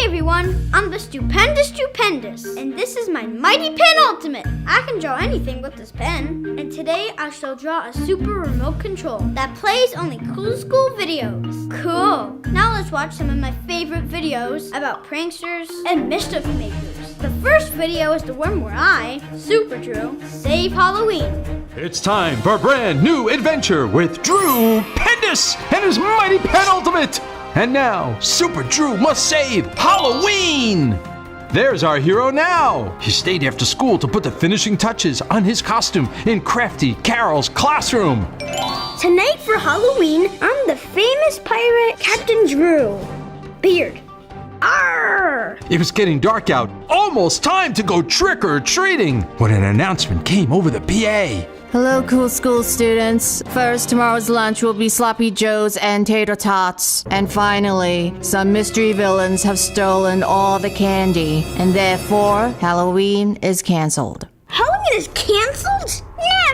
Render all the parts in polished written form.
everyone, I'm the Stupendous, and this is my Mighty Pen Ultimate. I can draw anything with this pen, and today I shall draw a super remote control that plays only cool school videos. Cool! Now let's watch some of my favorite videos about pranksters and mischief makers. The first video is the one where I, Super Drew, save Halloween. It's time for a brand new adventure with Drew Pendus and his Mighty Pen Ultimate. And now, Super Drew must save Halloween! There's our hero now! He stayed after school to put the finishing touches on his costume in Crafty Carol's classroom. Tonight for Halloween, I'm the famous pirate Captain Drew. Beard. Arr! It was getting dark out, almost time to go trick-or-treating, when an announcement came over the PA. Hello, cool school students. First, tomorrow's lunch will be sloppy joes and tater tots. And finally, some mystery villains have stolen all the candy, and therefore, Halloween is canceled. Halloween is canceled?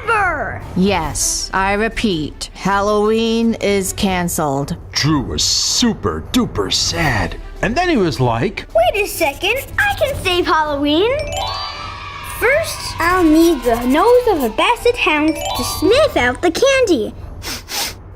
Never! Yes, I repeat, Halloween is canceled. Drew was super duper sad. And then he was like, Wait a second, I can save Halloween! First, I'll need the nose of a basset hound to sniff out the candy.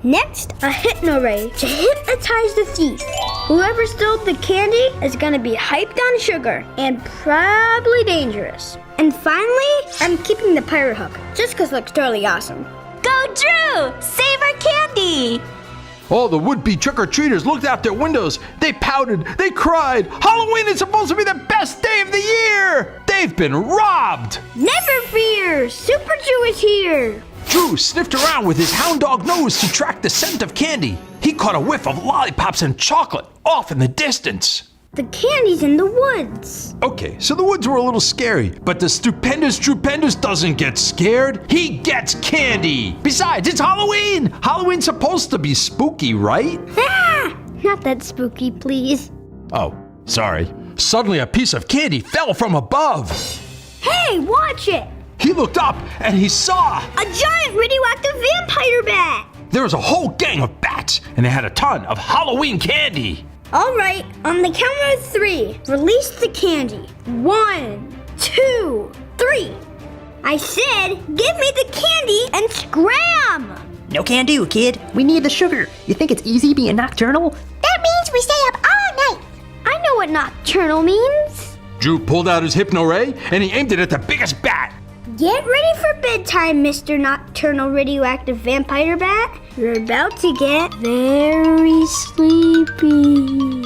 Next, a hypno ray to hypnotize the thief. Whoever stole the candy is gonna be hyped on sugar and probably dangerous. And finally, I'm keeping the pirate hook, just cause it looks totally awesome. Go Drew! Save our candy! all the would-be trick-or-treaters looked out their windows. They pouted, they cried. Halloween is supposed to be the best day of the year! They've been robbed! Never fear! Super Drew is here! Drew sniffed around with his hound dog nose to track the scent of candy. He caught a whiff of lollipops and chocolate off in the distance. The candy's in the woods. Okay, so the woods were a little scary, but the stupendous Drupendous doesn't get scared. He gets candy. Besides, it's Halloween. Halloween's supposed to be spooky, right? Ah! Not that spooky, please. Oh, sorry. Suddenly a piece of candy fell from above. Hey, watch it! He looked up and he saw a giant radioactive vampire bat! There was a whole gang of bats, and they had a ton of Halloween candy. All right, on the count of 3, release the candy. 1, 2, 3. I said, give me the candy and scram! No can do, kid. We need the sugar. You think it's easy being nocturnal? That means we stay up all night. I know what nocturnal means. Drew pulled out his hypno ray and he aimed it at the biggest bat. Get ready for bedtime, Mr. Nocturnal Radioactive Vampire Bat. You're about to get very sleepy.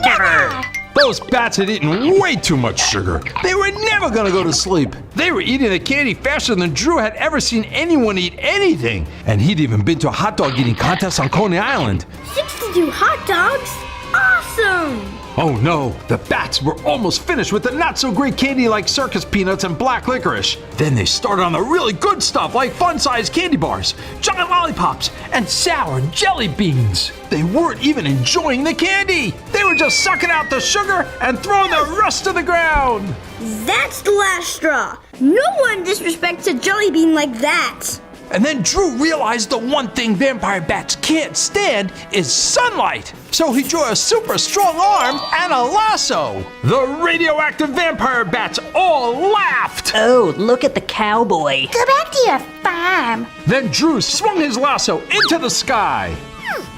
Never! Those bats had eaten way too much sugar. They were never gonna go to sleep. They were eating the candy faster than Drew had ever seen anyone eat anything. And he'd even been to a hot dog eating contest on Coney Island. 62 hot dogs? Awesome! Oh no, the bats were almost finished with the not-so-great candy like circus peanuts and black licorice. Then they started on the really good stuff like fun-sized candy bars, giant lollipops, and sour jelly beans. They weren't even enjoying the candy. They were just sucking out the sugar and throwing the rest to the ground. That's the last straw. No one disrespects a jelly bean like that. And then Drew realized the one thing vampire bats can't stand is sunlight. So he drew a super strong arm and a lasso. The radioactive vampire bats all laughed. Oh, look at the cowboy. Go back to your farm. Then Drew swung his lasso into the sky.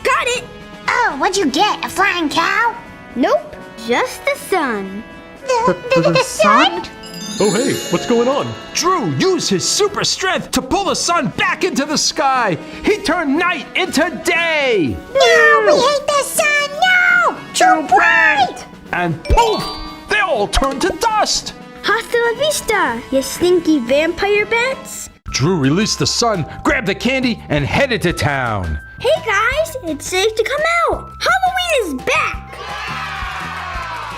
Got it. Oh, what'd you get? A flying cow? Nope, just the sun. The sun? Oh hey, what's going on? Drew used his super strength to pull the sun back into the sky. He turned night into day. No, we hate the sun, no! Too bright! And poof, they all turned to dust. Hasta la vista, you stinky vampire bats. Drew released the sun, grabbed the candy, and headed to town. Hey guys, it's safe to come out. Halloween is back.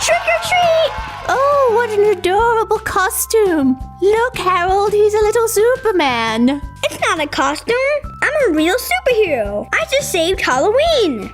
Trick or treat. Oh, what an adorable costume. Look, Harold, he's a little Superman. It's not a costume. I'm a real superhero. I just saved Halloween.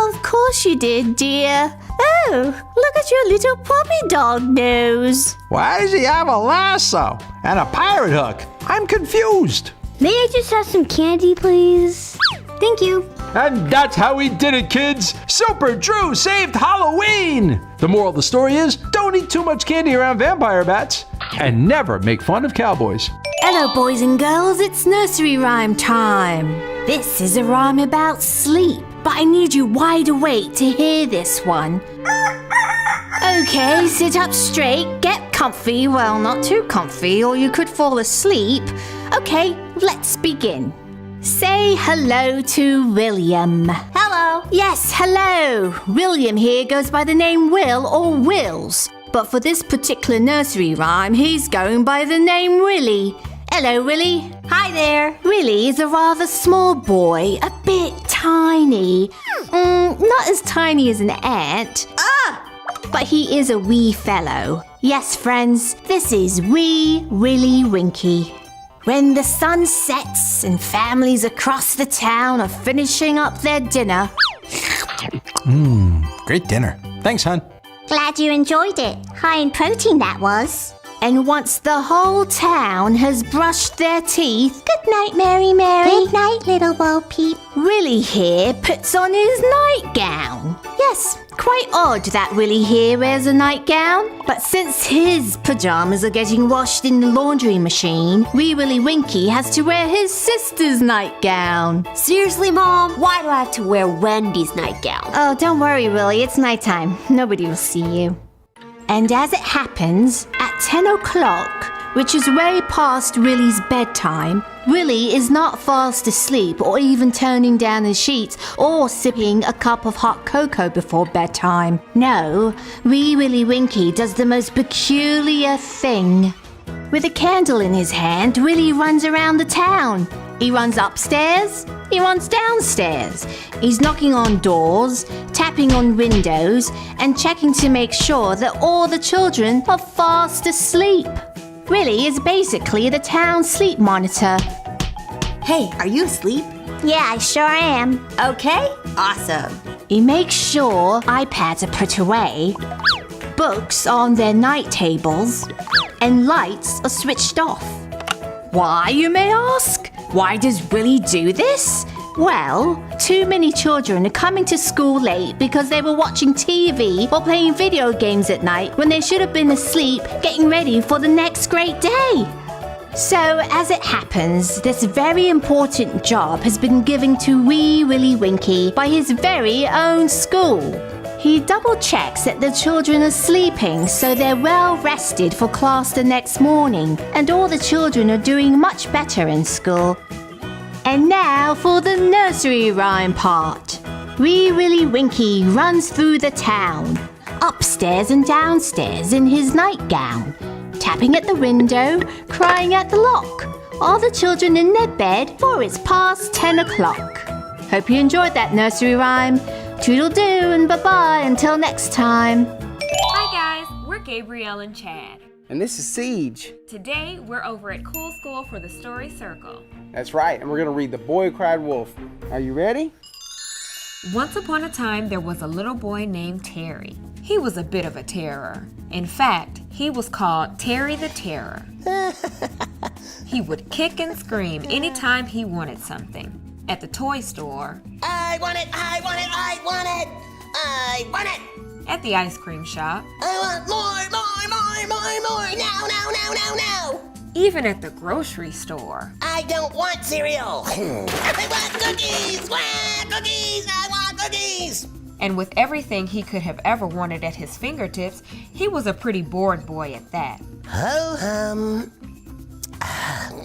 Of course you did, dear. Oh, look at your little puppy dog nose. Why does he have a lasso and a pirate hook? I'm confused. May I just have some candy, please? Thank you. And that's how we did it, kids! Super Drew saved Halloween! The moral of the story is, don't eat too much candy around vampire bats, and never make fun of cowboys. Hello, boys and girls, it's nursery rhyme time. This is a rhyme about sleep, but I need you wide awake to hear this one. Okay, sit up straight, get comfy, well, not too comfy, or you could fall asleep. Okay, let's begin. Say hello to William. Hello. Yes, hello. William here goes by the name Will or Wills, but for this particular nursery rhyme, he's going by the name Willie. Hello, Willie. Hi there. Willie is a rather small boy, a bit tiny. Not as tiny as an ant. But he is a wee fellow. Yes, friends, this is wee Willie Winkie. When the sun sets and families across the town are finishing up their dinner. Great dinner. Thanks, hon. Glad you enjoyed it. High in protein, that was. And once the whole town has brushed their teeth, Good night, Mary Mary. Good night, little Bo Peep. Willie here puts on his nightgown. Yes, quite odd that Willie here wears a nightgown. But since his pajamas are getting washed in the laundry machine, wee Willie Winkie has to wear his sister's nightgown. Seriously, Mom? Why do I have to wear Wendy's nightgown? Oh, don't worry, Willie, it's nighttime. Nobody will see you. And as it happens, at 10 o'clock, which is way past Willie's bedtime, Willie is not fast asleep or even turning down the sheets or sipping a cup of hot cocoa before bedtime. No, wee Willie Winkie does the most peculiar thing. With a candle in his hand, Willie runs around the town. He runs upstairs, he runs downstairs. He's knocking on doors, tapping on windows, and checking to make sure that all the children are fast asleep. Willie is basically the town sleep monitor. Hey, are you asleep? Yeah, I sure am. Okay, awesome. He makes sure iPads are put away, books are on their night tables, and lights are switched off. Why, you may ask? Why does Willie do this? Well, too many children are coming to school late because they were watching TV or playing video games at night when they should have been asleep getting ready for the next great day. So, as it happens, this very important job has been given to wee Willie Winkie by his very own school. He double checks that the children are sleeping so they're well rested for class the next morning, and all the children are doing much better in school. And now for the nursery rhyme part. Wee Willie Winkie runs through the town, upstairs and downstairs in his nightgown, tapping at the window, crying at the lock. All the children in their bed, for it's past 10 o'clock. Hope you enjoyed that nursery rhyme. Toodle-doo and bye-bye until next time. Hi guys, we're Gabrielle and Chad. And this is Siege. Today, we're over at Cool School for the Story Circle. That's right, and we're going to read The Boy Who Cried Wolf. Are you ready? Once upon a time, there was a little boy named Terry. He was a bit of a terror. In fact, he was called Terry the Terror. He would kick and scream anytime he wanted something. At the toy store, I want it, I want it, I want it, I want it. At the ice cream shop, I want more, now. even at the grocery store, I don't want cereal. I want cookies, I want cookies. and with everything he could have ever wanted at his fingertips, he was a pretty bored boy at that.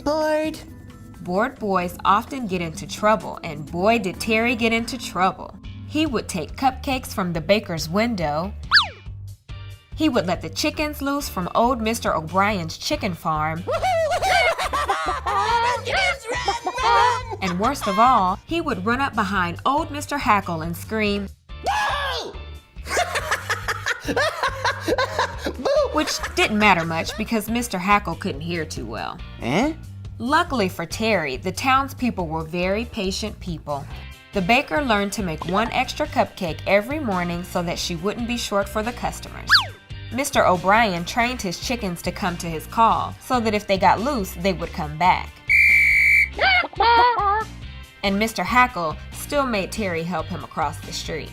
Bored. Bored boys often get into trouble, and boy did Terry get into trouble. He would take cupcakes from the baker's window. He would let the chickens loose from old Mr. O'Brien's chicken farm. And worst of all, he would run up behind old Mr. Hackle and scream, "No!" Which didn't matter much because Mr. Hackle couldn't hear too well. Luckily for Terry, the townspeople were very patient people. The baker learned to make one extra cupcake every morning so that she wouldn't be short for the customers. Mr. O'Brien trained his chickens to come to his call so that if they got loose, they would come back. And Mr. Hackle still made Terry help him across the street.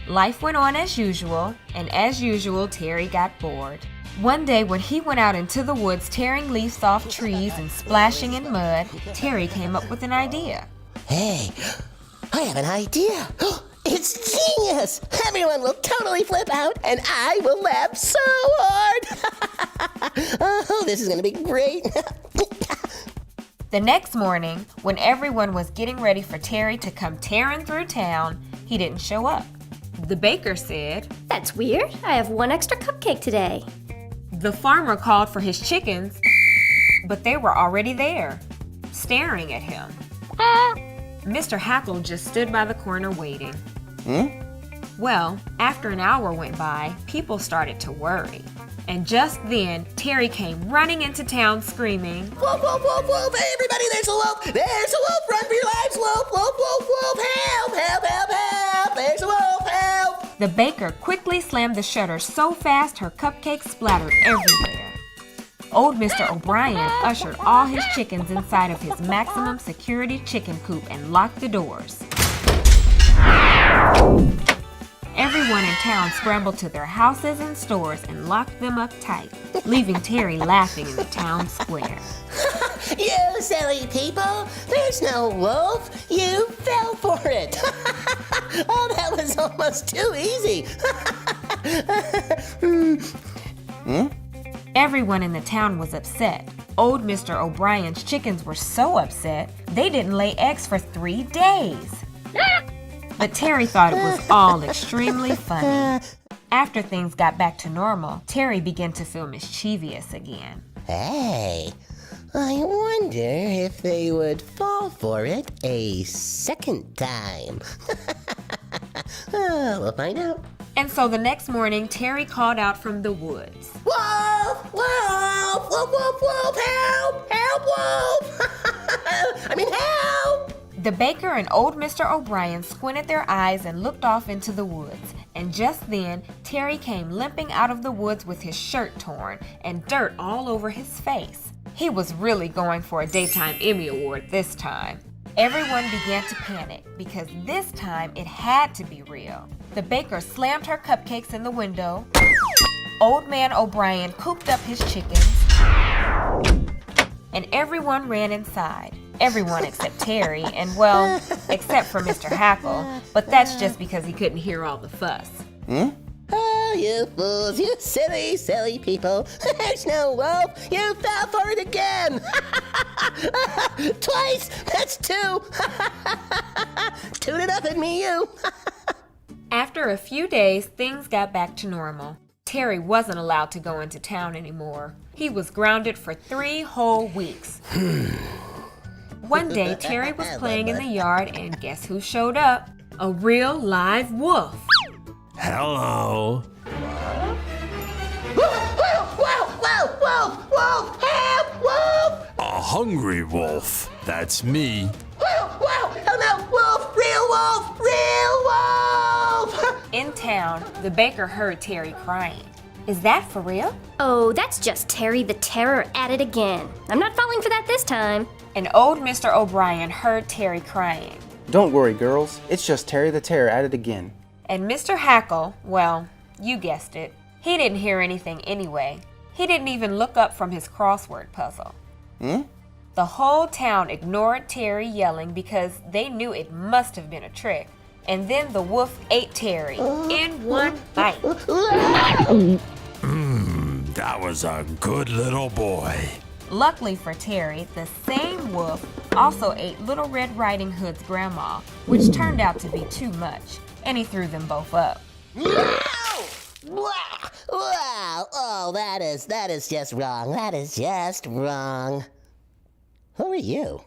Life went on as usual, and as usual, Terry got bored. One day when he went out into the woods tearing leaves off trees and splashing in mud, Terry came up with an idea. Hey, I have an idea. It's genius! Everyone will totally flip out, and I will laugh so hard. Oh, this is gonna be great. The next morning, when everyone was getting ready for Terry to come tearing through town, he didn't show up. The baker said, That's weird. I have one extra cupcake today. The farmer called for his chickens, but they were already there, staring at him. Mr. Hackle just stood by the corner waiting. Well, after an hour went by, people started to worry. And just then, Terry came running into town screaming, Wolf, wolf, wolf, wolf, hey everybody, there's a wolf! There's a wolf, run for your lives, wolf, wolf, wolf, wolf, help, help, help, help, there's a wolf, help! The baker quickly slammed the shutter so fast her cupcakes splattered everywhere. Old Mr. O'Brien ushered all his chickens inside of his maximum security chicken coop and locked the doors. Everyone in town scrambled to their houses and stores and locked them up tight, leaving Terry laughing in the town square. You silly people! There's no wolf! You fell for it! Oh, that was almost too easy! Everyone in the town was upset. Old Mr. O'Brien's chickens were so upset, they didn't lay eggs for 3 days. But Terry thought it was all extremely funny. After things got back to normal, Terry began to feel mischievous again. Hey, I wonder if they would fall for it a second time. We'll find out. And so the next morning, Terry called out from the woods. Wolf! Wolf! Wolf! Wolf! Wolf! Help! Help! Wolf! I mean, help! The baker and old Mr. O'Brien squinted their eyes and looked off into the woods. And just then, Terry came limping out of the woods with his shirt torn and dirt all over his face. He was really going for a Daytime Emmy Award this time. Everyone began to panic because this time it had to be real. The baker slammed her cupcakes in the window. Old Man O'Brien cooped up his chickens. And everyone ran inside. Everyone except Terry, and well, except for Mr. Hackle, but that's just because he couldn't hear all the fuss. Oh, you fools, you silly, silly people. There's no wolf. You fell for it again. Twice. That's 2. Toot it up at me, you. After a few days, things got back to normal. Terry wasn't allowed to go into town anymore. He was grounded for 3 whole weeks. One day, Terry was playing in the yard, and guess who showed up? A real live wolf. Hello. Wolf! Wolf! Wolf! Wolf! Wolf! Help! Wolf! A hungry wolf. That's me. Wolf! Wolf! Oh no! Wolf! Real wolf! Real wolf! In town, the baker heard Terry crying. Is that for real? Oh, that's just Terry the Terror at it again. I'm not falling for that this time. And old Mr. O'Brien heard Terry crying. Don't worry, girls. It's just Terry the Terror at it again. And Mr. Hackle, well, you guessed it. He didn't hear anything anyway. He didn't even look up from his crossword puzzle. The whole town ignored Terry yelling because they knew it must have been a trick. And then the wolf ate Terry in one bite. That was a good little boy. Luckily for Terry, the same wolf also ate Little Red Riding Hood's grandma, which turned out to be too much, and he threw them both up. Wow! Oh, that is just wrong. That is just wrong. Who are you?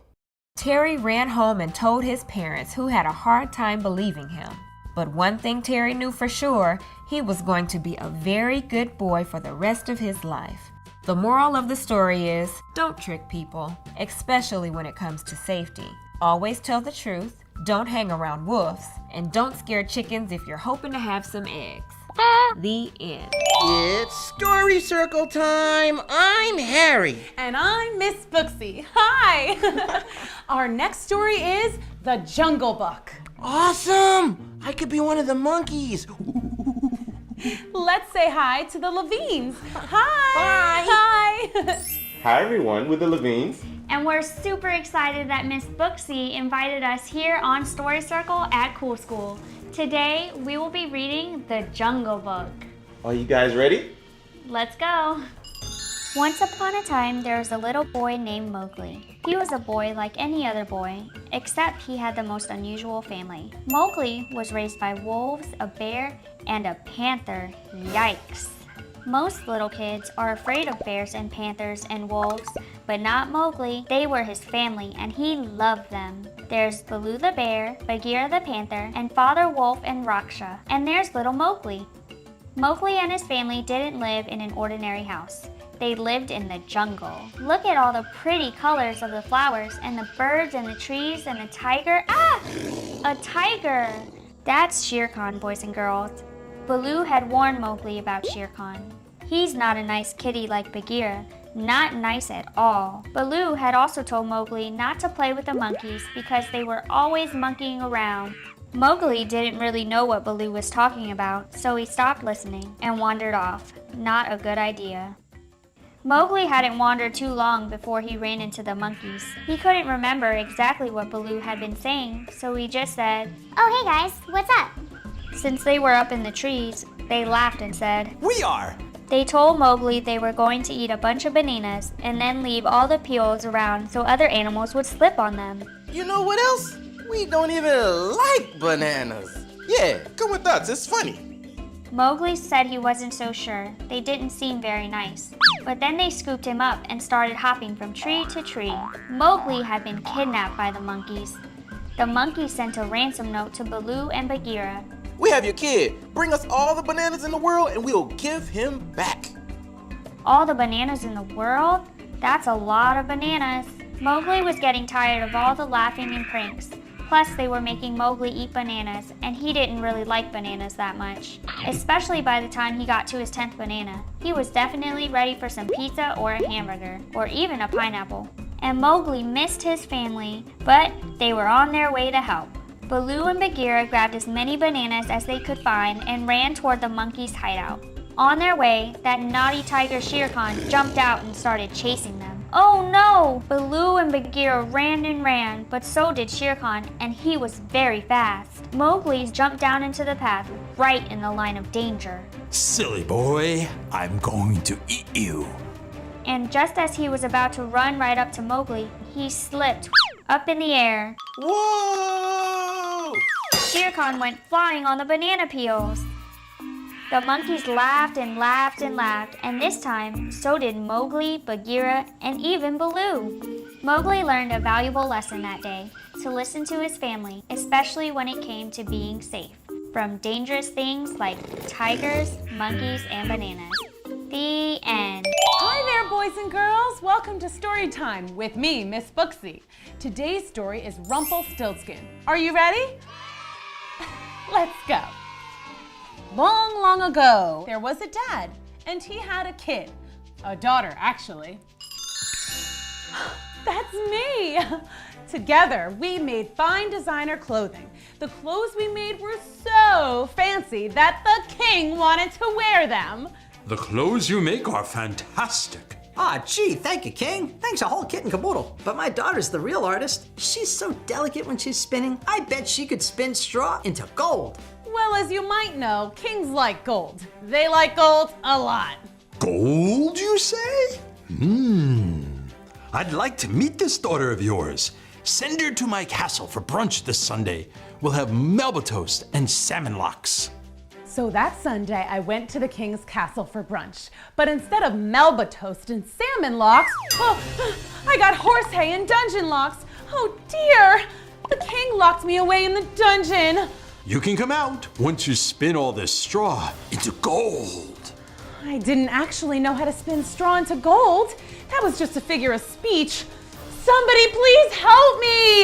Terry ran home and told his parents, who had a hard time believing him. But one thing Terry knew for sure, he was going to be a very good boy for the rest of his life. The moral of the story is, don't trick people, especially when it comes to safety. Always tell the truth, don't hang around wolves, and don't scare chickens if you're hoping to have some eggs. The end. It's story circle time. I'm Harry. And I'm Miss Booksy. Hi! Our next story is The Jungle Book. Awesome! I could be one of the monkeys. Let's say hi to the Levines. Hi! Hi! Hi everyone, with the Levines. And we're super excited that Miss Booksy invited us here on Story Circle at Cool School. Today, we will be reading The Jungle Book. Are you guys ready? Let's go. Once upon a time, there was a little boy named Mowgli. He was a boy like any other boy, except he had the most unusual family. Mowgli was raised by wolves, a bear, and a panther. Yikes. Most little kids are afraid of bears and panthers and wolves, but not Mowgli. They were his family, and he loved them. There's Baloo the bear, Bagheera the panther, and Father Wolf and Raksha. And there's little Mowgli. Mowgli and his family didn't live in an ordinary house. They lived in the jungle. Look at all the pretty colors of the flowers, and the birds and the trees and the tiger. Ah! A tiger! That's Shere Khan, boys and girls. Baloo had warned Mowgli about Shere Khan. He's not a nice kitty like Bagheera. Not nice at all. Baloo had also told Mowgli not to play with the monkeys because they were always monkeying around. Mowgli didn't really know what Baloo was talking about, so he stopped listening and wandered off. Not a good idea. Mowgli hadn't wandered too long before he ran into the monkeys. He couldn't remember exactly what Baloo had been saying, so he just said, Oh, hey guys, what's up? Since they were up in the trees, they laughed and said, We are! They told Mowgli they were going to eat a bunch of bananas and then leave all the peels around so other animals would slip on them. You know what else? We don't even like bananas. Yeah, come with us, it's funny. Mowgli said he wasn't so sure. They didn't seem very nice. But then they scooped him up and started hopping from tree to tree. Mowgli had been kidnapped by the monkeys. The monkeys sent a ransom note to Baloo and Bagheera. We have your kid. Bring us all the bananas in the world and we'll give him back. All the bananas in the world? That's a lot of bananas. Mowgli was getting tired of all the laughing and pranks. Plus, they were making Mowgli eat bananas, and he didn't really like bananas that much. Especially by the time he got to his 10th banana. He was definitely ready for some pizza or a hamburger, or even a pineapple. And Mowgli missed his family, but they were on their way to help. Baloo and Bagheera grabbed as many bananas as they could find and ran toward the monkeys' hideout. On their way, that naughty tiger Shere Khan jumped out and started chasing them. Oh no! Baloo and Bagheera ran and ran, but so did Shere Khan, and he was very fast. Mowgli jumped down into the path, right in the line of danger. Silly boy, I'm going to eat you. And just as he was about to run right up to Mowgli, he slipped up in the air. Whoa! Shere Khan went flying on the banana peels. The monkeys laughed and laughed and laughed, and this time, so did Mowgli, Bagheera, and even Baloo. Mowgli learned a valuable lesson that day, to listen to his family, especially when it came to being safe from dangerous things like tigers, monkeys, and bananas. The end. Hi there, boys and girls. Welcome to Story Time with me, Miss Booksy. Today's story is Rumpelstiltskin. Are you ready? Let's go. Long, long ago, there was a dad, and he had a kid. A daughter, actually. That's me! Together, we made fine designer clothing. The clothes we made were so fancy that the king wanted to wear them. The clothes you make are fantastic. Ah, gee, thank you, King. Thanks a whole kit and caboodle. But my daughter's the real artist. She's so delicate when she's spinning. I bet she could spin straw into gold. Well, as you might know, kings like gold. They like gold a lot. Gold, you say? I'd like to meet this daughter of yours. Send her to my castle for brunch this Sunday. We'll have Melba toast and salmon lox. So that Sunday, I went to the king's castle for brunch. But instead of Melba toast and salmon lox, I got horse hay and dungeon lox. Oh dear! The king locked me away in the dungeon. You can come out once you spin all this straw into gold. I didn't actually know how to spin straw into gold. That was just a figure of speech. Somebody please help me!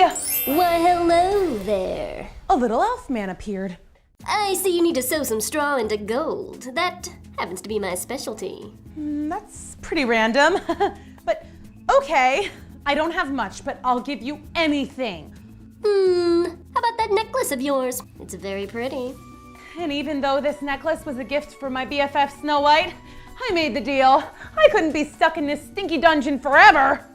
Well, hello there. A little elf man appeared. I see you need to sew some straw into gold. That happens to be my specialty. That's pretty random. But okay, I don't have much, but I'll give you anything. How about that necklace of yours? It's very pretty. And even though this necklace was a gift for my BFF Snow White, I made the deal. I couldn't be stuck in this stinky dungeon forever.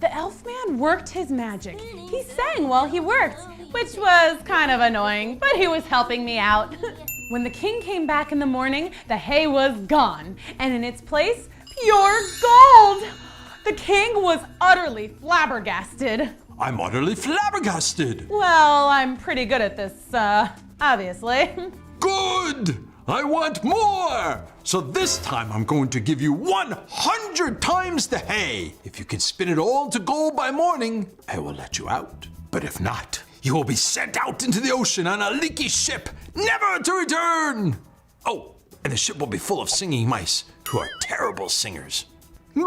The elf man worked his magic. He sang while he worked, which was kind of annoying, but he was helping me out. When the king came back in the morning, the hay was gone, and in its place, pure gold. The king was utterly flabbergasted. I'm utterly flabbergasted. Well, I'm pretty good at this, obviously. Good! I want more! So this time I'm going to give you 100 times the hay. If you can spin it all to gold by morning, I will let you out. But if not, you will be sent out into the ocean on a leaky ship, never to return. Oh, and the ship will be full of singing mice who are terrible singers. Now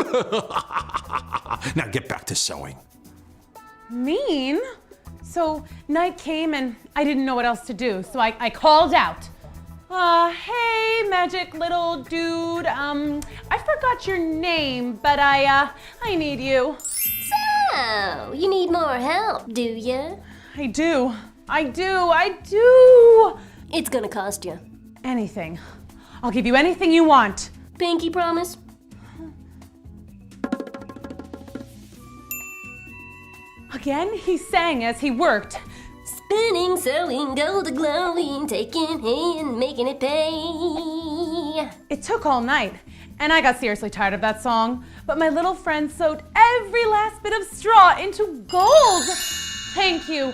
get back to sewing. Mean? So night came and I didn't know what else to do, so I called out. Hey, magic little dude. I forgot your name, but I need you. So, you need more help, do you? I do. It's gonna cost you. Anything. I'll give you anything you want. Pinky promise? Again, he sang as he worked. Spinning, sewing, gold glowing, taking hay and making it pay. It took all night, and I got seriously tired of that song, but my little friend sewed every last bit of straw into gold. Thank you.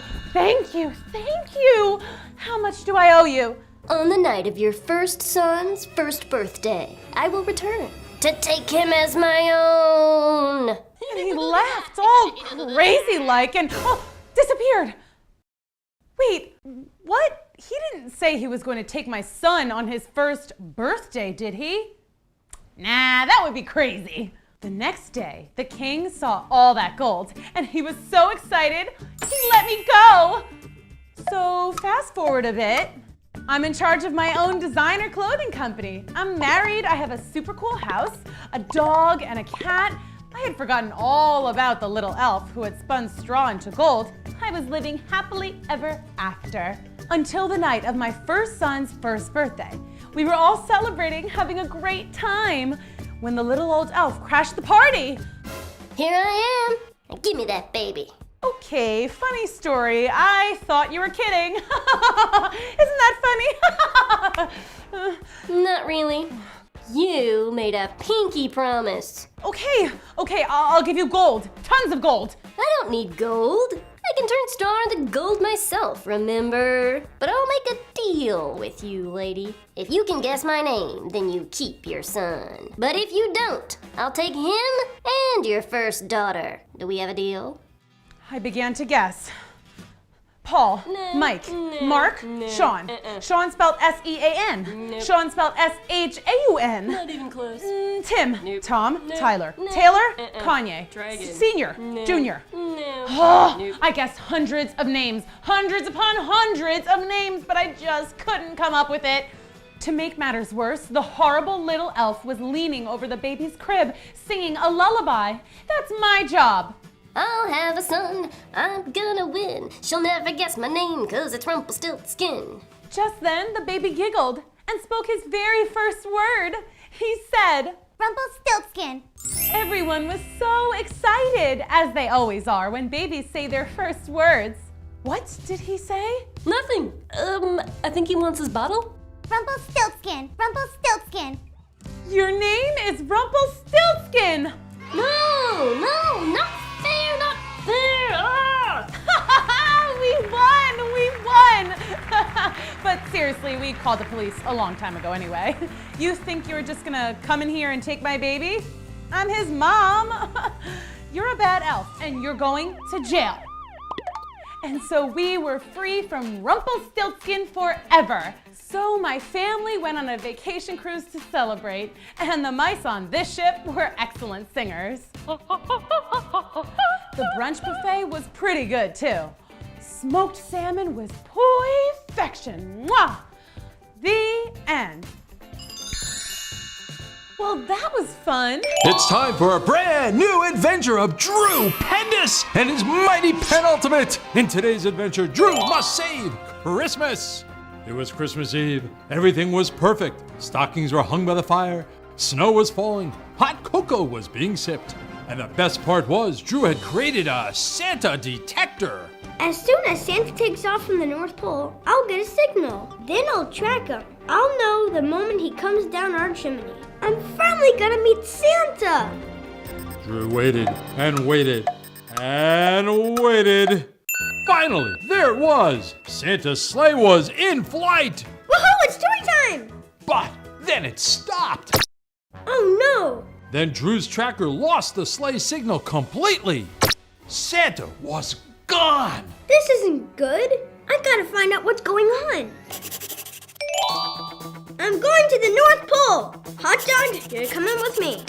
How much do I owe you? On the night of your first son's first birthday, I will return to take him as my own. And he laughed all crazy-like and disappeared. Wait, what? He didn't say he was going to take my son on his first birthday, did he? Nah, that would be crazy. The next day, the king saw all that gold, and he was so excited, he let me go. So fast forward a bit. I'm in charge of my own designer clothing company. I'm married, I have a super cool house, a dog, and a cat. I had forgotten all about the little elf who had spun straw into gold. I was living happily ever after. Until the night of my first son's first birthday. We were all celebrating, having a great time, when the little old elf crashed the party. Here I am. Give me that baby. Okay, funny story. I thought you were kidding. Isn't that funny? Not really. You made a pinky promise. Okay, I'll give you gold. Tons of gold. I don't need gold. I can turn straw into gold myself, remember? But I'll make a deal with you, lady. If you can guess my name, then you keep your son. But if you don't, I'll take him and your first daughter. Do we have a deal? I began to guess. Paul, Mike, Mark, Sean. Sean spelled S-E-A-N. Sean spelled S-H-A-U-N. Not even close. Tim, Tom, Tyler, Taylor, Kanye, Senior, Junior. I guessed hundreds of names, hundreds upon hundreds of names, but I just couldn't come up with it. To make matters worse, the horrible little elf was leaning over the baby's crib, singing a lullaby. That's my job. I'll have a son, I'm gonna win. She'll never guess my name, 'cause it's Rumpelstiltskin. Just then, the baby giggled and spoke his very first word. He said, Rumpelstiltskin. Everyone was so excited, as they always are when babies say their first words. What did he say? Nothing. I think he wants his bottle. Rumpelstiltskin. Rumpelstiltskin. Your name is Rumpelstiltskin. No, not fair, not fair. We won. But seriously, we called the police a long time ago anyway. You think you're just gonna come in here and take my baby? I'm his mom. You're a bad elf and you're going to jail. And so we were free from Rumpelstiltskin forever. So my family went on a vacation cruise to celebrate, and the mice on this ship were excellent singers. The brunch buffet was pretty good too. smoked salmon was perfection. Mwah! The end. Well, that was fun. It's time for a brand new adventure of Drew Pendus and his mighty penultimate. In today's adventure, Drew must save Christmas. It was Christmas Eve. Everything was perfect. Stockings were hung by the fire. Snow was falling. Hot cocoa was being sipped. And the best part was, Drew had created a Santa detector. As soon as Santa takes off from the North Pole, I'll get a signal. Then I'll track him. I'll know the moment he comes down our chimney. I'm finally gonna meet Santa! Drew waited and waited and waited. Finally, there it was. Santa's sleigh was in flight. Woohoo, it's story time! But then it stopped. Oh no! Then Drew's tracker lost the sleigh signal completely. Santa was gone. This isn't good. I gotta find out what's going on. I'm going to the North Pole. Hot dog, you're coming with me.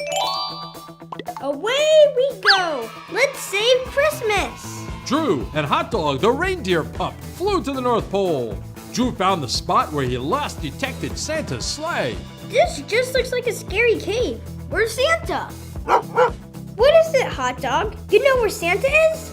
Away we go. Let's save Christmas. Drew and Hot Dog, the reindeer pup, flew to the North Pole. Drew found the spot where he last detected Santa's sleigh. This just looks like a scary cave. Where's Santa? What is it, Hot Dog? You know where Santa is?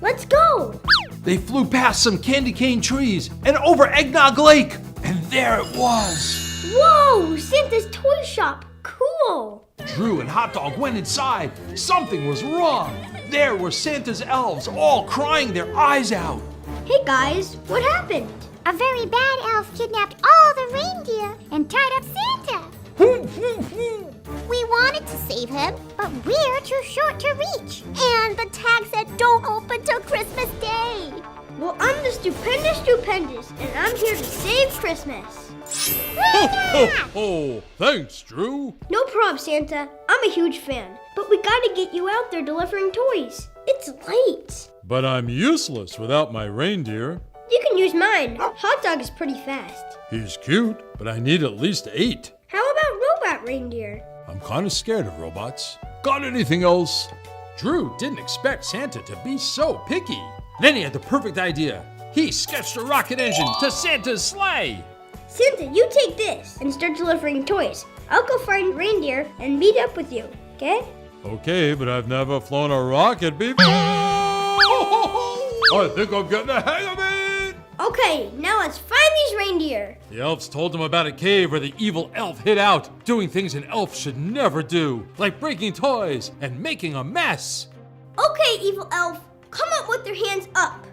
Let's go. They flew past some candy cane trees and over Eggnog Lake. And there it was. Whoa, Santa's toy shop. Cool. Drew and Hot Dog went inside. Something was wrong. There were Santa's elves all crying their eyes out. Hey guys, what happened? A very bad elf kidnapped all the reindeer and tied up Santa. We wanted to save him, but we're too short to reach. And the tag said don't open till Christmas Day. Well, I'm the stupendous, and I'm here to save Christmas. Ho, ho, ho. Thanks, Drew. No problem, Santa. I'm a huge fan, but we gotta get you out there delivering toys. It's late. But I'm useless without my reindeer. You can use mine. Hot Dog is pretty fast. He's cute, but I need at least 8. How about robot reindeer? I'm kind of scared of robots. Got anything else? Drew didn't expect Santa to be so picky. Then he had the perfect idea. He sketched a rocket engine to Santa's sleigh. Santa, you take this and start delivering toys. I'll go find reindeer and meet up with you, okay? Okay, but I've never flown a rocket before. I think I'm getting the hang of it. Okay, now let's find these reindeer. The elves told him about a cave where the evil elf hid out, doing things an elf should never do, like breaking toys and making a mess. Okay, evil elf, come up with your hands up.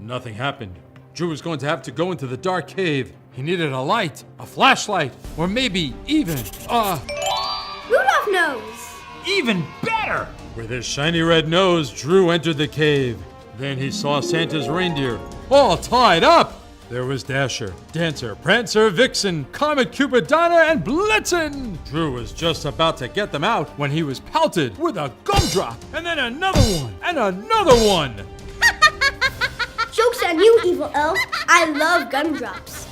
Nothing happened. Drew was going to have to go into the dark cave. He needed a light, a flashlight, or maybe even Rudolph nose. Even better! With his shiny red nose, Drew entered the cave. Then he saw Santa's reindeer, all tied up. There was Dasher, Dancer, Prancer, Vixen, Comet, Cupid, Donner, and Blitzen. Drew was just about to get them out when he was pelted with a gumdrop, and then another one, and another one. Joke's on you, evil elf. I love gumdrops.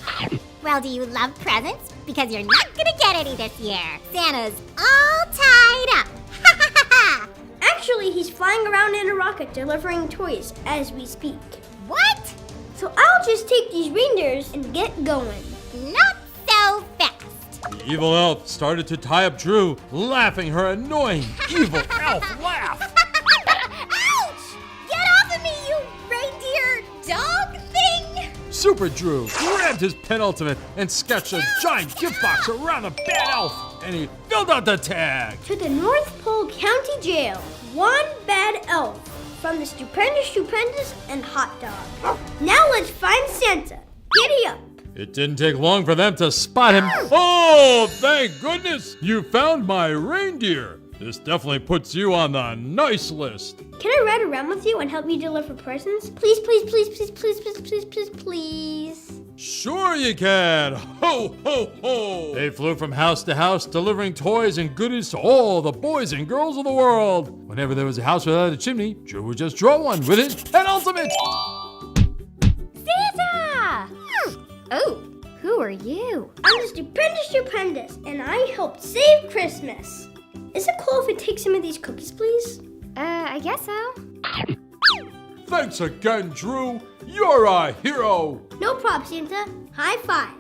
Well, do you love presents? Because you're not gonna get any this year. Santa's all tied up. Ha ha ha ha! Actually, he's flying around in a rocket delivering toys as we speak. What? So I'll just take these reindeers and get going. Not so fast. The evil elf started to tie up Drew, laughing her annoying evil elf laugh. Ouch! Get off of me, you reindeer dog thing! Super Drew grabbed his penultimate and sketched a giant gift box around the bad elf, and he filled out the tag. To the North Pole County Jail, one bad elf from the stupendous, and Hot Dog. Now let's find Santa. Giddy up. It didn't take long for them to spot him. Oh, thank goodness! You found my reindeer. This definitely puts you on the nice list. Can I ride around with you and help you deliver presents? Please, please, please, please, please, please, please, please, please. Sure you can. Ho, ho, ho. They flew from house to house, delivering toys and goodies to all the boys and girls of the world. Whenever there was a house without a chimney, Drew would just draw one with his penultimate. Santa! Oh, who are you? I'm the stupendous, and I helped save Christmas. Is it cool if I take some of these cookies, please? I guess so. Thanks again, Drew. You're a hero! No props, Santa. High five.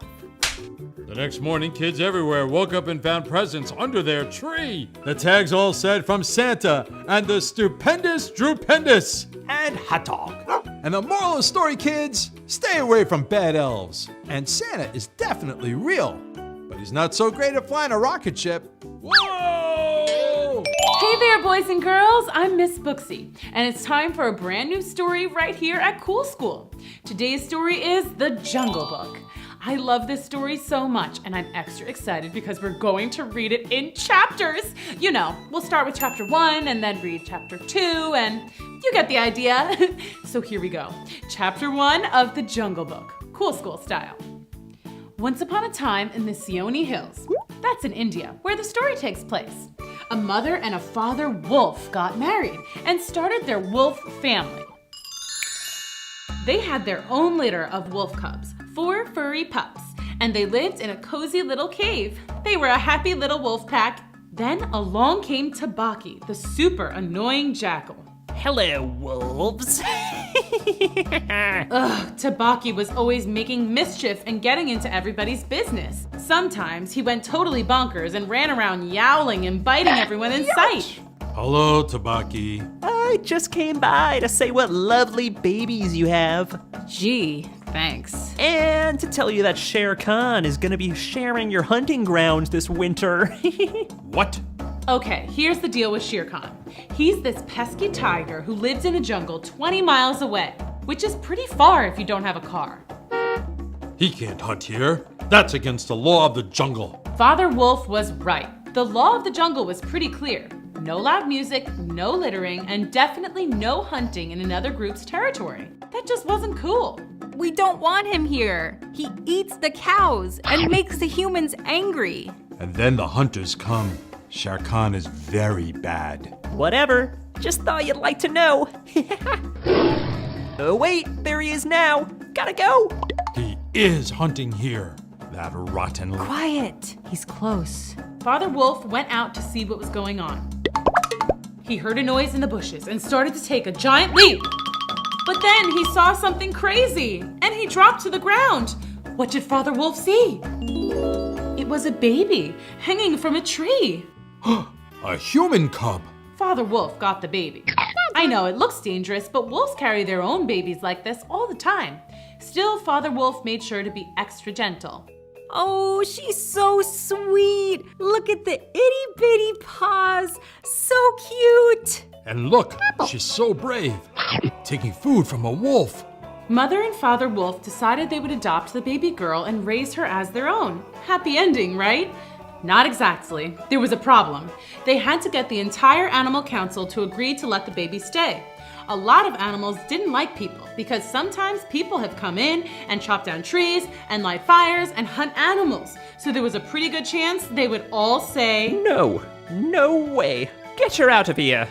The next morning, kids everywhere woke up and found presents under their tree. The tags all said from Santa and the stupendous Drupendous. And hot dog. And the moral of the story, kids, stay away from bad elves. And Santa is definitely real, but he's not so great at flying a rocket ship. Whoa! Hey there, boys and girls. I'm Miss Booksy, and it's time for a brand new story right here at Cool School. Today's story is The Jungle Book. I love this story so much, and I'm extra excited because we're going to read it in chapters. You know, we'll start with chapter 1 and then read chapter 2, and you get the idea. So here we go. Chapter 1 of The Jungle Book, Cool School style. Once upon a time in the Seoni Hills, that's in India, where the story takes place, a mother and a father wolf got married and started their wolf family. They had their own litter of wolf cubs, 4 furry pups, and they lived in a cozy little cave. They were a happy little wolf pack. Then along came Tabaki, the super annoying jackal. Hello, wolves. Tabaki was always making mischief and getting into everybody's business. Sometimes he went totally bonkers and ran around yowling and biting everyone in sight. Hello, Tabaki. I just came by to say what lovely babies you have. Gee, thanks. And to tell you that Shere Khan is gonna be sharing your hunting grounds this winter. What? Okay, here's the deal with Shere Khan. He's this pesky tiger who lives in a jungle 20 miles away, which is pretty far if you don't have a car. He can't hunt here. That's against the law of the jungle. Father Wolf was right. The law of the jungle was pretty clear. No loud music, no littering, and definitely no hunting in another group's territory. That just wasn't cool. We don't want him here. He eats the cows and makes the humans angry. And then the hunters come. Shere Khan is very bad. Whatever. Just thought you'd like to know. Oh wait, there he is now. Gotta go. He is hunting here. That rotten... Quiet. He's close. Father Wolf went out to see what was going on. He heard a noise in the bushes and started to take a giant leap. But then he saw something crazy and he dropped to the ground. What did Father Wolf see? It was a baby hanging from a tree. A human cub. Father Wolf got the baby. I know it looks dangerous, but wolves carry their own babies like this all the time. Still, Father Wolf made sure to be extra gentle. Oh, she's so sweet. Look at the itty bitty paws. So cute. And look, she's so brave. Taking food from a wolf. Mother and Father Wolf decided they would adopt the baby girl and raise her as their own. Happy ending, right? Not exactly. There was a problem. They had to get the entire animal council to agree to let the baby stay. A lot of animals didn't like people because sometimes people have come in and chopped down trees and light fires and hunt animals. So there was a pretty good chance they would all say, No way. Get her out of here.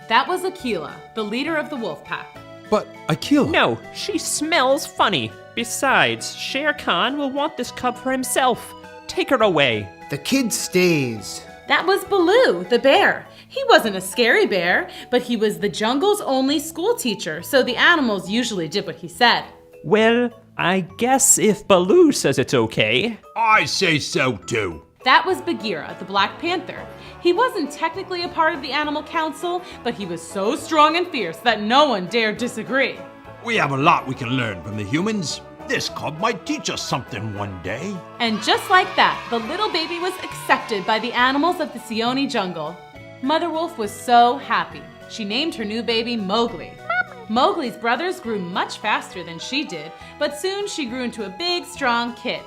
That was Akela, the leader of the wolf pack. But Akela... No, she smells funny. Besides, Shere Khan will want this cub for himself. Take her away. The kid stays. That was Baloo, the bear. He wasn't a scary bear, but he was the jungle's only school teacher, so the animals usually did what he said. Well, I guess if Baloo says it's okay. I say so too. That was Bagheera, the Black Panther. He wasn't technically a part of the animal council, but he was so strong and fierce that no one dared disagree. We have a lot we can learn from the humans. This cub might teach us something one day. And just like that, the little baby was accepted by the animals of the Seoni jungle. Mother Wolf was so happy. She named her new baby Mowgli. Mowgli's brothers grew much faster than she did, but soon she grew into a big, strong kid.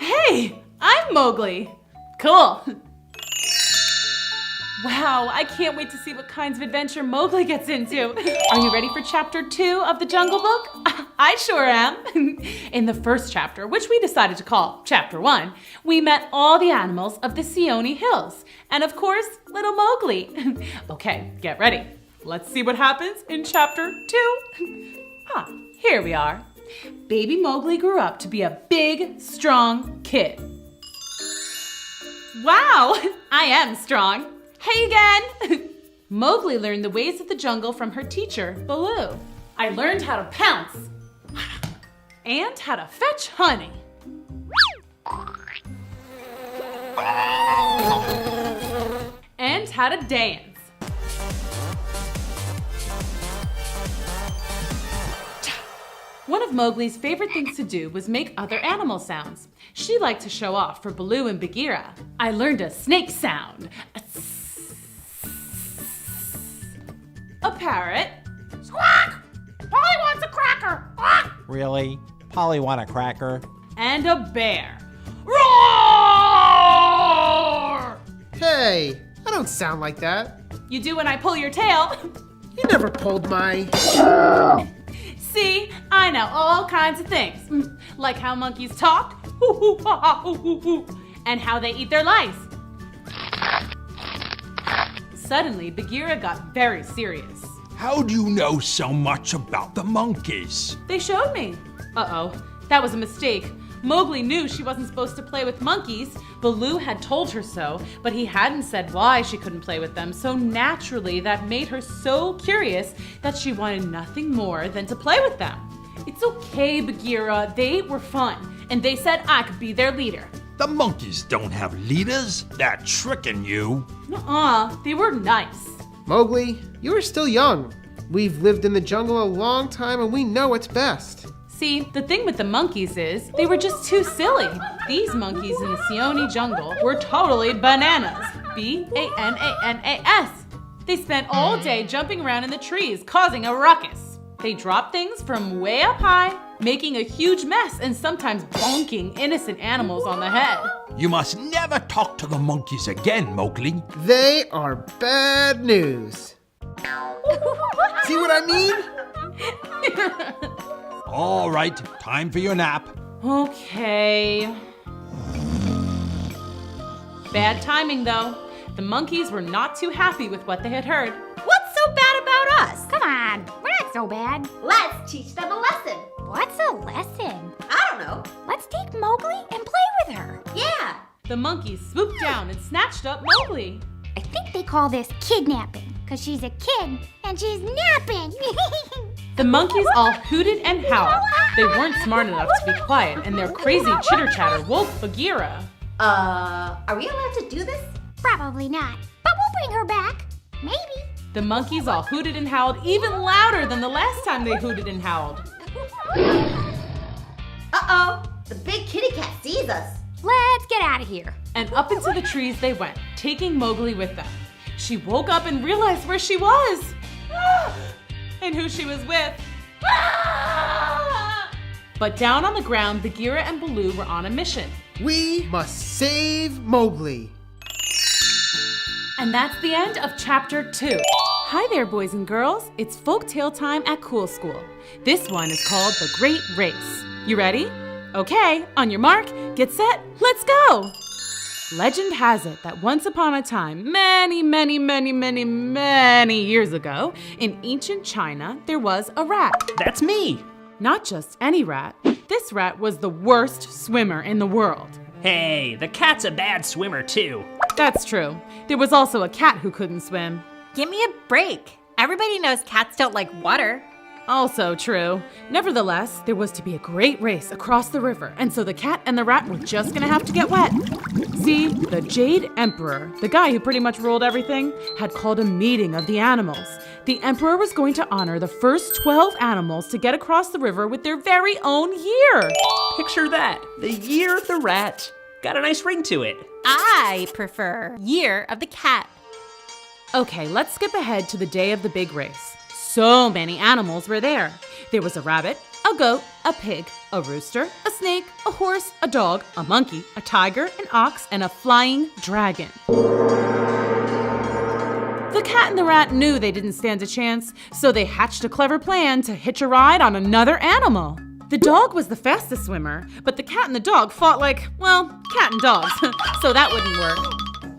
Hey, I'm Mowgli. Cool. Wow, I can't wait to see what kinds of adventure Mowgli gets into. Are you ready for chapter 2 of the Jungle Book? I sure am. In the first chapter, which we decided to call chapter 1, we met all the animals of the Seoni Hills. And of course, little Mowgli. Okay, get ready. Let's see what happens in chapter 2. Here we are. Baby Mowgli grew up to be a big, strong kid. Wow, I am strong. Hey again! Mowgli learned the ways of the jungle from her teacher, Baloo. I learned how to pounce. and how to fetch honey. And how to dance. One of Mowgli's favorite things to do was make other animal sounds. She liked to show off for Baloo and Bagheera. I learned a snake sound, a parrot, squawk! Polly wants a cracker! Squawk! Really? Polly want a cracker? And a bear. Roar! Hey, I don't sound like that. You do when I pull your tail. You never pulled my... See, I know all kinds of things. Like how monkeys talk, and how they eat their lice. Suddenly, Bagheera got very serious. How do you know so much about the monkeys? They showed me. Uh-oh, that was a mistake. Mowgli knew she wasn't supposed to play with monkeys. Baloo had told her so, but he hadn't said why she couldn't play with them, so naturally that made her so curious that she wanted nothing more than to play with them. It's okay, Bagheera, they were fun, and they said I could be their leader. The monkeys don't have leaders. They're tricking you. Nuh-uh, they were nice. Mowgli, you are still young. We've lived in the jungle a long time and we know what's best. See, the thing with the monkeys is, they were just too silly. These monkeys in the Seoni jungle were totally bananas. B-A-N-A-N-A-S. They spent all day jumping around in the trees, causing a ruckus. They dropped things from way up high, making a huge mess and sometimes bonking innocent animals on the head. You must never talk to the monkeys again, Mowgli. They are bad news. See what I mean? All right, time for your nap. Okay. Bad timing, though. The monkeys were not too happy with what they had heard. What's so bad about us? Come on, we're not so bad. Let's teach them a lesson. What's a lesson? I don't know. Let's take Mowgli and play with her. Yeah. The monkeys swooped down and snatched up Mowgli. I think they call this kidnapping, because she's a kid and she's napping. The monkeys all hooted and howled. They weren't smart enough to be quiet, and their crazy chitter-chatter woke Bagheera. Are we allowed to do this? Probably not, but we'll bring her back. Maybe. The monkeys all hooted and howled even louder than the last time they hooted and howled. Uh-oh, the big kitty cat sees us. Let's get out of here. And up into the trees they went, taking Mowgli with them. She woke up and realized where she was. And who she was with. But down on the ground, Bagheera and Baloo were on a mission. We must save Mowgli. And that's the end of chapter 2. Hi there, boys and girls. It's folktale time at Cool School. This one is called The Great Race. You ready? Okay, on your mark, get set, let's go! Legend has it that once upon a time, many years ago, in ancient China, there was a rat. That's me! Not just any rat. This rat was the worst swimmer in the world. Hey, the cat's a bad swimmer too. That's true. There was also a cat who couldn't swim. Give me a break. Everybody knows cats don't like water. Also true. Nevertheless, there was to be a great race across the river, and so the cat and the rat were just gonna have to get wet. See, the Jade Emperor, the guy who pretty much ruled everything, had called a meeting of the animals. The Emperor was going to honor the first 12 animals to get across the river with their very own year. Picture that, the year of the rat. Got a nice ring to it. I prefer Year of the Cat. Okay, let's skip ahead to the day of the big race. So many animals were there. There was a rabbit, a goat, a pig, a rooster, a snake, a horse, a dog, a monkey, a tiger, an ox, and a flying dragon. The cat and the rat knew they didn't stand a chance, so they hatched a clever plan to hitch a ride on another animal. The dog was the fastest swimmer, but the cat and the dog fought like, well, cat and dogs, so that wouldn't work.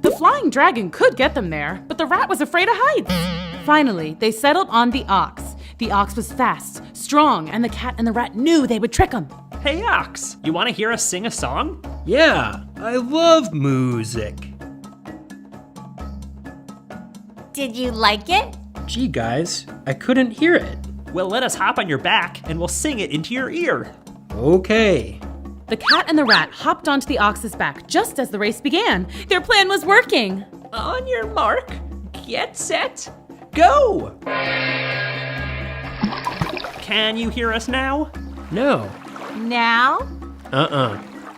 The flying dragon could get them there, but the rat was afraid of heights. Finally, they settled on the ox. The ox was fast, strong, and the cat and the rat knew they would trick him. Hey Ox, you want to hear us sing a song? Yeah, I love music. Did you like it? Gee guys, I couldn't hear it. Well, let us hop on your back and we'll sing it into your ear. Okay. The cat and the rat hopped onto the ox's back just as the race began. Their plan was working. On your mark, get set, go! Can you hear us now? No. Now?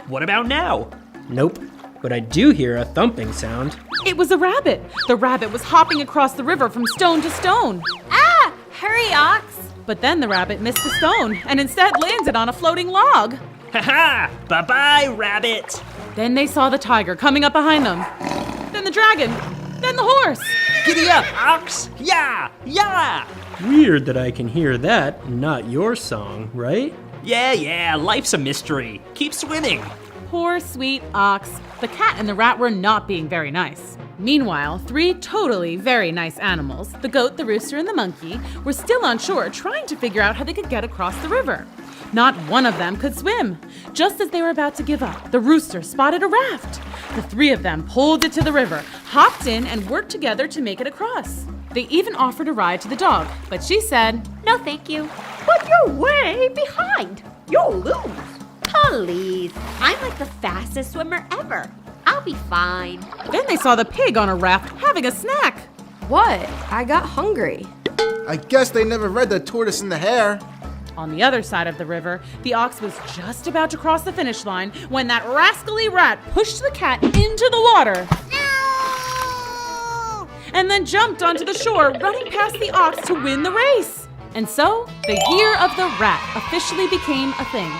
What about now? Nope. But I do hear a thumping sound. It was a rabbit. The rabbit was hopping across the river from stone to stone. Ah! Hurry, ox! But then the rabbit missed a stone and instead landed on a floating log. Ha-ha! Bye-bye, rabbit! Then they saw the tiger coming up behind them. Then the dragon. Then the horse. Giddy up, ox! Yeah! Yeah! Weird that I can hear that, not your song, right? Yeah, life's a mystery. Keep swimming. Poor sweet ox. The cat and the rat were not being very nice. Meanwhile, 3 totally very nice animals, the goat, the rooster, and the monkey, were still on shore trying to figure out how they could get across the river. Not one of them could swim. Just as they were about to give up, the rooster spotted a raft. The 3 of them pulled it to the river, hopped in, and worked together to make it across. They even offered a ride to the dog, but she said, No, thank you. But you're way behind. You'll lose. Please. I'm like the fastest swimmer ever. I'll be fine. Then they saw the pig on a raft having a snack. What? I got hungry. I guess they never read The Tortoise and the Hare. On the other side of the river, the ox was just about to cross the finish line when that rascally rat pushed the cat into the water. No! And then jumped onto the shore, running past the ox to win the race. And so, the year of the rat officially became a thing.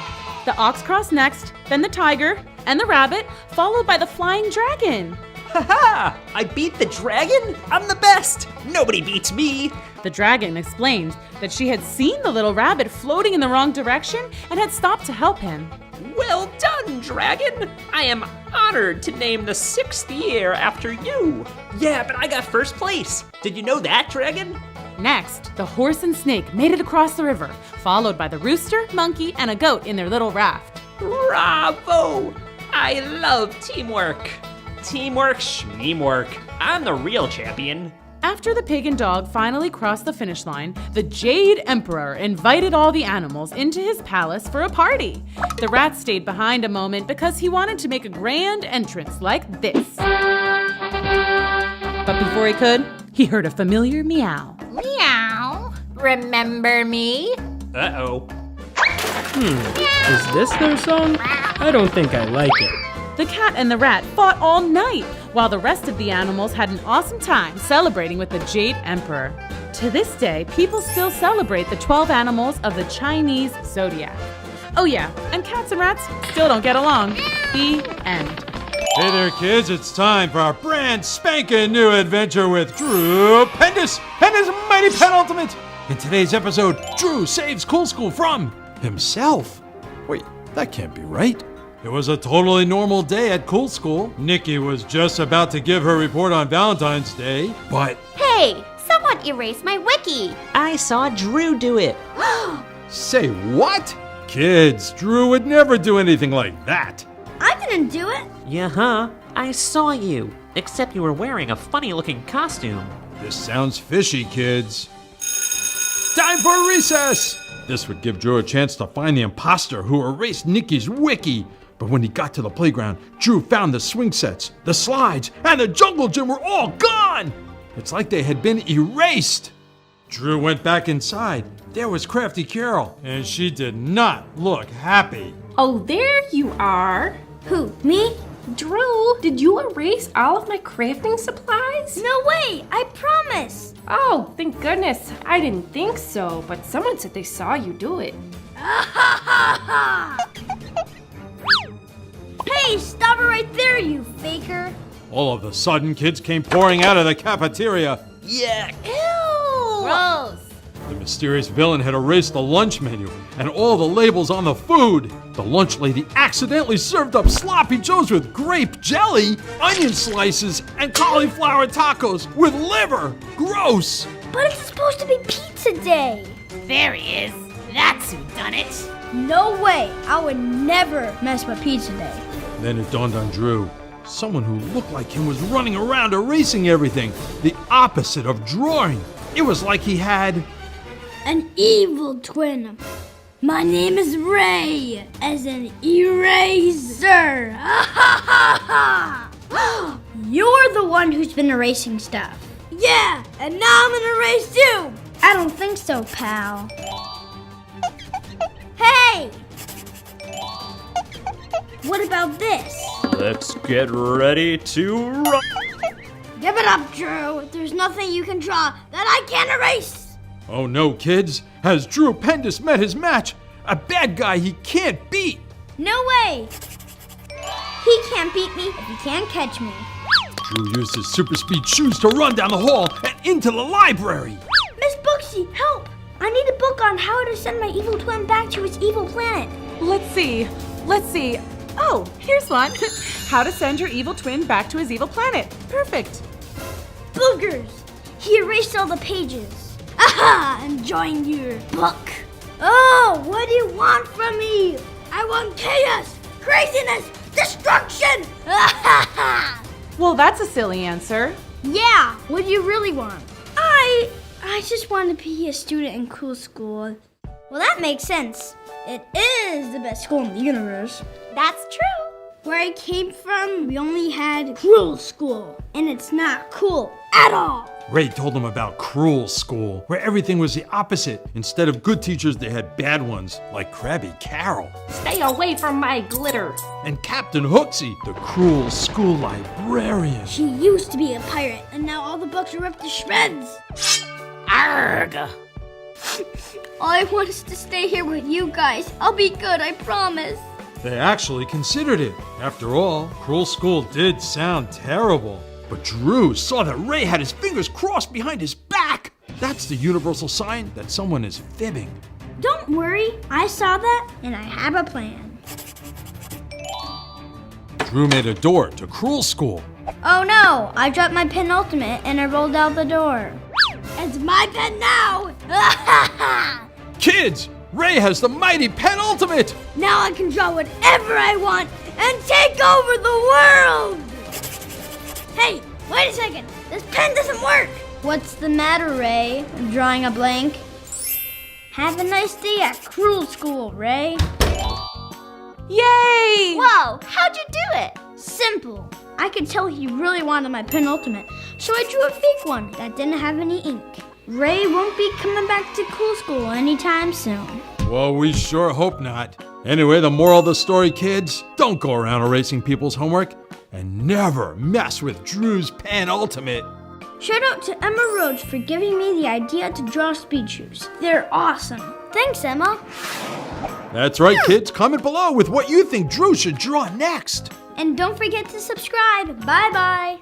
The ox crossed next, then the tiger, and the rabbit, followed by the flying dragon. Ha-ha! I beat the dragon? I'm the best! Nobody beats me! The dragon explained that she had seen the little rabbit floating in the wrong direction and had stopped to help him. Well done, dragon! I am honored to name the 6th year after you. Yeah, but I got first place. Did you know that, dragon? Next, the horse and snake made it across the river, followed by the rooster, monkey, and a goat in their little raft. Bravo! I love teamwork. Teamwork, schmeamwork. I'm the real champion. After the pig and dog finally crossed the finish line, the Jade Emperor invited all the animals into his palace for a party. The rat stayed behind a moment because he wanted to make a grand entrance like this. But before he could, he heard a familiar meow. Meow. Remember me? Uh-oh. Is this their song? I don't think I like it. The cat and the rat fought all night, while the rest of the animals had an awesome time celebrating with the Jade Emperor. To this day, people still celebrate the 12 animals of the Chinese zodiac. Oh yeah, and cats and rats still don't get along. The end. Hey there, kids, it's time for our brand spanking new adventure with Troublemakers and his mighty pet ultimate. In today's episode, Drew saves Cool School from himself. Wait, that can't be right. It was a totally normal day at Cool School. Nikki was just about to give her report on Valentine's Day, but... Hey, someone erased my wiki. I saw Drew do it. Say what? Kids, Drew would never do anything like that. I didn't do it. Yeah, I saw you. Except you were wearing a funny-looking costume. This sounds fishy, kids. Time for recess! This would give Drew a chance to find the imposter who erased Nikki's wiki. But when he got to the playground, Drew found the swing sets, the slides, and the jungle gym were all gone! It's like they had been erased. Drew went back inside. There was Crafty Carol, and she did not look happy. Oh, there you are. Who, me? Drew, did you erase all of my crafting supplies? No way, I promise. Oh, thank goodness. I didn't think so, but someone said they saw you do it. Hey, stop it right there, you faker. All of a sudden, kids came pouring out of the cafeteria. Yuck! Ew! Gross. The mysterious villain had erased the lunch menu and all the labels on the food. The lunch lady accidentally served up sloppy joes with grape jelly, onion slices, and cauliflower tacos with liver. Gross! But it's supposed to be pizza day. There he is. That's who done it. No way. I would never mess with pizza day. Then it dawned on Drew. Someone who looked like him was running around erasing everything. The opposite of drawing. It was like he had... an evil twin. My name is Ray, as in eraser. You're the one who's been erasing stuff. Yeah, and now I'm gonna erase you. I don't think so, pal. Hey! What about this? Let's get ready to run. Give it up, Drew. There's nothing you can draw that I can't erase. Oh no, kids. Has Drew Pendus met his match? A bad guy he can't beat. No way. He can't beat me if he can't catch me. Drew used his super speed shoes to run down the hall and into the library. Miss Booksy, help! I need a book on how to send my evil twin back to his evil planet. Let's see. Oh, here's one. How to send your evil twin back to his evil planet. Perfect. Boogers! He erased all the pages. Aha! Enjoying your book. Oh, what do you want from me? I want chaos, craziness, destruction! Well, that's a silly answer. Yeah, what do you really want? I just want to be a student in cool school. Well, that makes sense. It is the best school in the universe. That's true. Where I came from, we only had cruel school, and it's not cool at all. Ray told him about Cruel School, where everything was the opposite. Instead of good teachers, they had bad ones, like Krabby Carol. Stay away from my glitter. And Captain Hooksy, the cruel school librarian. She used to be a pirate, and now all the books are ripped to shreds. Arrgh. All I want is to stay here with you guys. I'll be good, I promise. They actually considered it. After all, Cruel School did sound terrible. But Drew saw that Ray had his fingers crossed behind his back. That's the universal sign that someone is fibbing. Don't worry, I saw that, and I have a plan. Drew made a door to Cruel School. Oh no, I dropped my penultimate and I rolled out the door. It's my pen now! Kids, Ray has the mighty penultimate! Now I can draw whatever I want and take over the world! Hey, wait a second, this pen doesn't work! What's the matter, Ray? I'm drawing a blank. Have a nice day at Cruel School, Ray. Yay! Whoa, how'd you do it? Simple. I could tell he really wanted my penultimate, so I drew a fake one that didn't have any ink. Ray won't be coming back to Cool School anytime soon. Well, we sure hope not. Anyway, the moral of the story, kids, don't go around erasing people's homework and never mess with Drew's penultimate. Shout out to Emma Rhodes for giving me the idea to draw speed shoes. They're awesome. Thanks, Emma. That's right, kids. Comment below with what you think Drew should draw next. And don't forget to subscribe. Bye-bye.